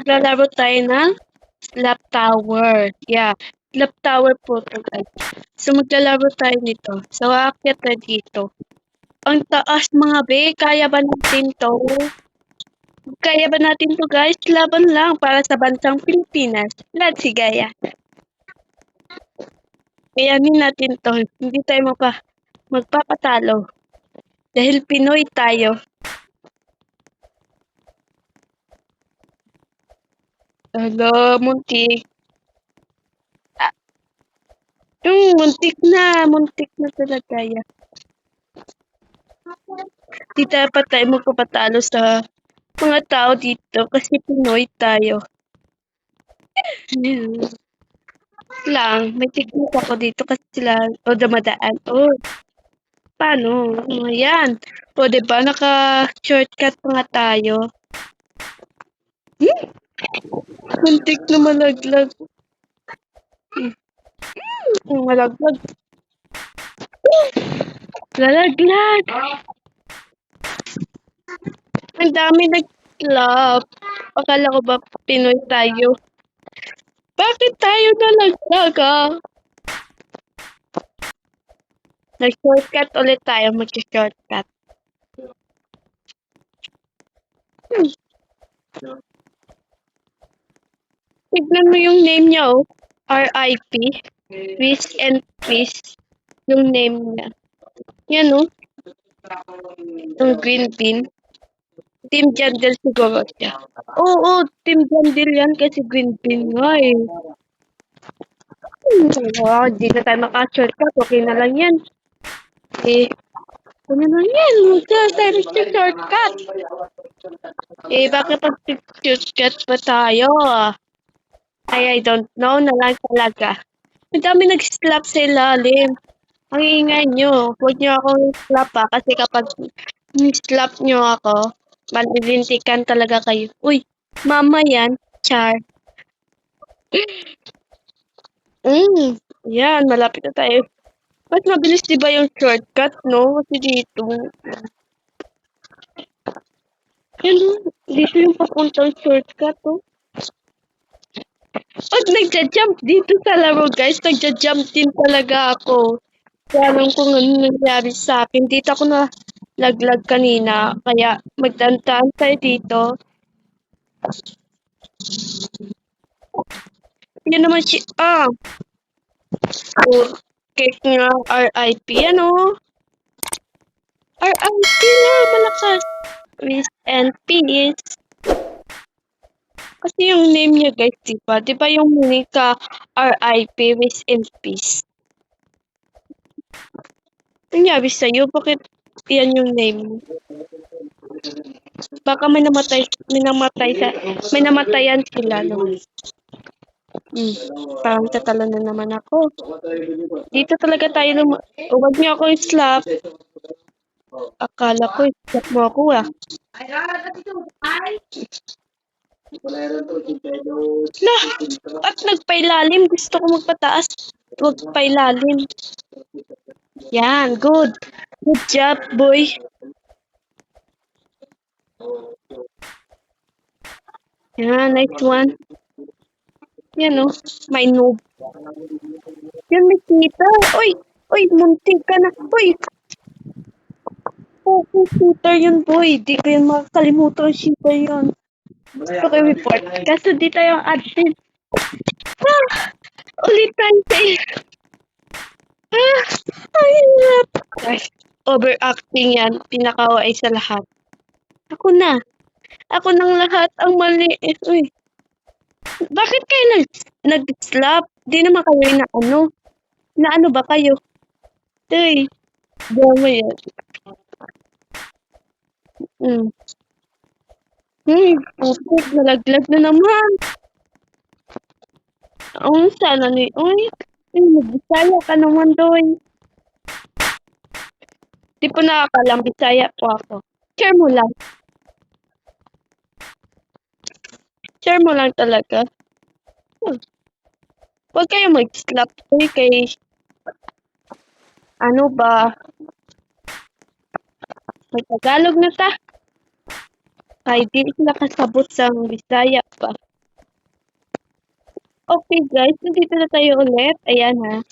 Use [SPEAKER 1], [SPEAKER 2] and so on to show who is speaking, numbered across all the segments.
[SPEAKER 1] maglalaro tayo ng Slap Tower. Yeah, Slap Tower po ito, guys. So, maglalaro tayo nito. So, aakyat na dito. Ang taas, mga be. Kaya ba natin to? Kaya ba natin to, guys? Laban lang para sa bansang Pilipinas. Let's see, gaya. Kayanin natin to. Hindi tayo magpapatalo. Dahil Pinoy tayo. Hello, muntik. Muntik na talaga yan. Di dapat tayo magpapatalo sa mga tao dito kasi Pinoy tayo. Lang, may technique ako dito kasi sila o dumadaan. Oh, paano? Ayan. O, diba? Naka-shortcut pa nga tayo. Muntik na malaglag. Malaglag. Lalaglag. Ang dami nag-clap. Akala ko ba Pinoy tayo? Bakit tayo nalaglag, ah? Nag-shortcut ulit tayo. Mag-shortcut. Tignan mo yung name niya, oh. RIP. Rest and Peace. Yung name niya. Yan, oh. Yung green bean. Team Jandel siguro siya. Oo, Team Jandel yan kasi green bean nga eh. Di na tayo maka-shortcut. Okay na lang yan. Ano na yan? Huwag tayo shortcut. Bakit pag-shortcut pa tayo? I don't know na lang talaga. Ang dami nag-slap sa ilalim. Ang ingay nyo. Huwag nyo akong slap kasi kapag slap nyo ako, malilintikan talaga kayo. Uy, mama yan. Char. Yan, malapit na tayo. Mas mabilis diba yung shortcut, no? Kasi dito. Yan, dito yung papuntang shortcut, oh. Pag nagja-jump dito sa laro, guys, nagja-jump din talaga ako. Kaya alam kung ano nangyari sa akin. Dito ako na laglag kanina. Kaya magdantaan tayo dito. Yan naman si... Cake nga, RIP, ano? RIP na, malakas. Rest and Peace. Kasi yung name niya, guys, diba? Diba yung meaning ka RIP, Rest and Peace? Nangyari sa'yo, bakit yan yung name? Baka may namatayan sila, no? Parang tatalo na naman ako. Dito talaga tayo huwag niyo ako i-slap. Akala ko i-slap mo ako, ah. At nagpailalim. Gusto ko magpataas. Huwag pailalim. Yan, good. Good job, boy. Yan, nice one. Yan, oh. May noob. Yan, may kita. Uy, muntik ka na. Uy. Shooter yun, boy. Di ko yan makakalimutan shooter yun. Gusto ko report. Kaso di tayo admin. Ulitan tayo. Ay, hirap. Overacting yan. Pinakaway sa lahat. Ako na. Ako nang lahat ang maliit. Uy. Bakit kayo nag-slap? Di naman kayo na ano. Na ano ba kayo? Uy. Dama yan. Putik. Nalaglag na naman. Sana ni... Uy. Nagbisaya ka naman doon. Di po nakakalang Bisaya po ako. Share mo lang. Share mo lang talaga. Huwag kayo mag-slap kay... Ano ba? May Tagalog na ta. Ay, di sila kasabot sa Bisaya pa. Okay guys, nandito na tayo ulit. Ayan ha.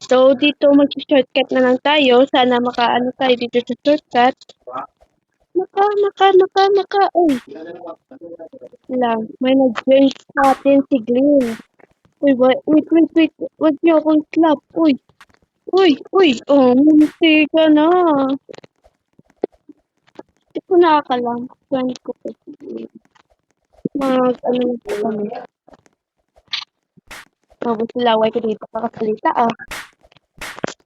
[SPEAKER 1] So, dito mag-shortcut na lang tayo. Sana makaano tayo dito sa shortcut. Maka. Uy, lang. May nag-join sa atin si Glenn. Uy, wait. Huwag niyo akong slap. Uy. Oh, munti ka na. Hindi ko nakakalang. Friend ko po si Glenn. Ano na po kami. Tapos laway ko dito kakasalita ah.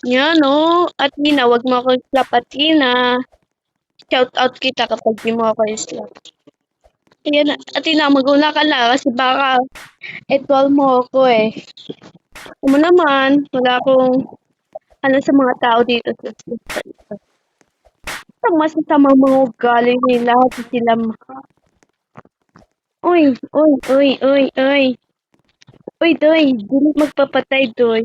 [SPEAKER 1] Yan oh. At Nina, wag mo akong slap at Tina. Shout out kita kapag di mo ako slap. Ayan, at Tina, maguna ka na kasi baka etwal mo ako eh. Mo naman, wala akong ano sa mga tao dito sa Switzerland. Ang masasama mga ugali nila, hindi sila Uy. Uy, Doy, dili magpapatay, Doy.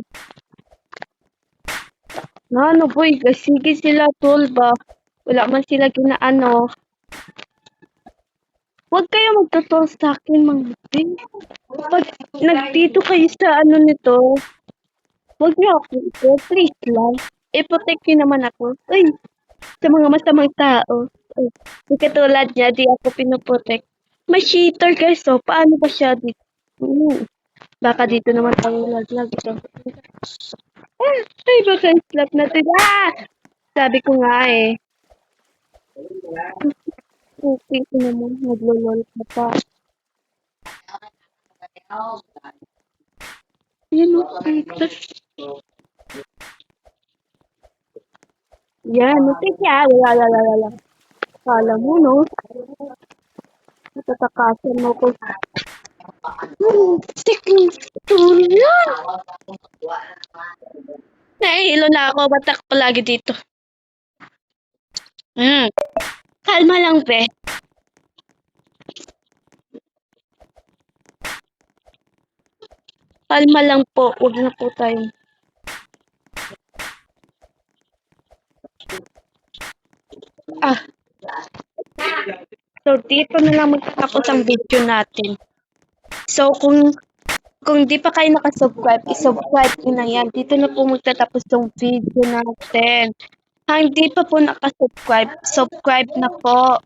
[SPEAKER 1] Ano, boy, sige sila, tol ba? Wala man sila ginaano. Huwag kayo magtotol sa akin, mga bin. Pag nagdito kayo sa ano nito, huwag niyo ako ito, please lang. I-protect niyo naman ako. Uy, sa mga masamang tao. Uy, di katulad niya, di ako pinoprotect. May cheater guys, so paano ba siya dito? Baka dito naman tayo laglag ito. Ay, baka slap natin. Sabi ko nga eh. Okay ko naman, naglolol ka pa. Yan o, yan, natik yan. Wala. Kala mo, no? Natatakasan mo ko. Tuloy. Nahihilo na ako, batak palagi dito. Kalma lang, be. Kalma lang po, huwag na po tayo. So, dito na lang magtatapos ang video natin. So, kung di pa kayo nakasubscribe, isubscribe nyo na yan. Dito na po magtatapos yung video natin. Ang di pa po nakasubscribe, subscribe na po.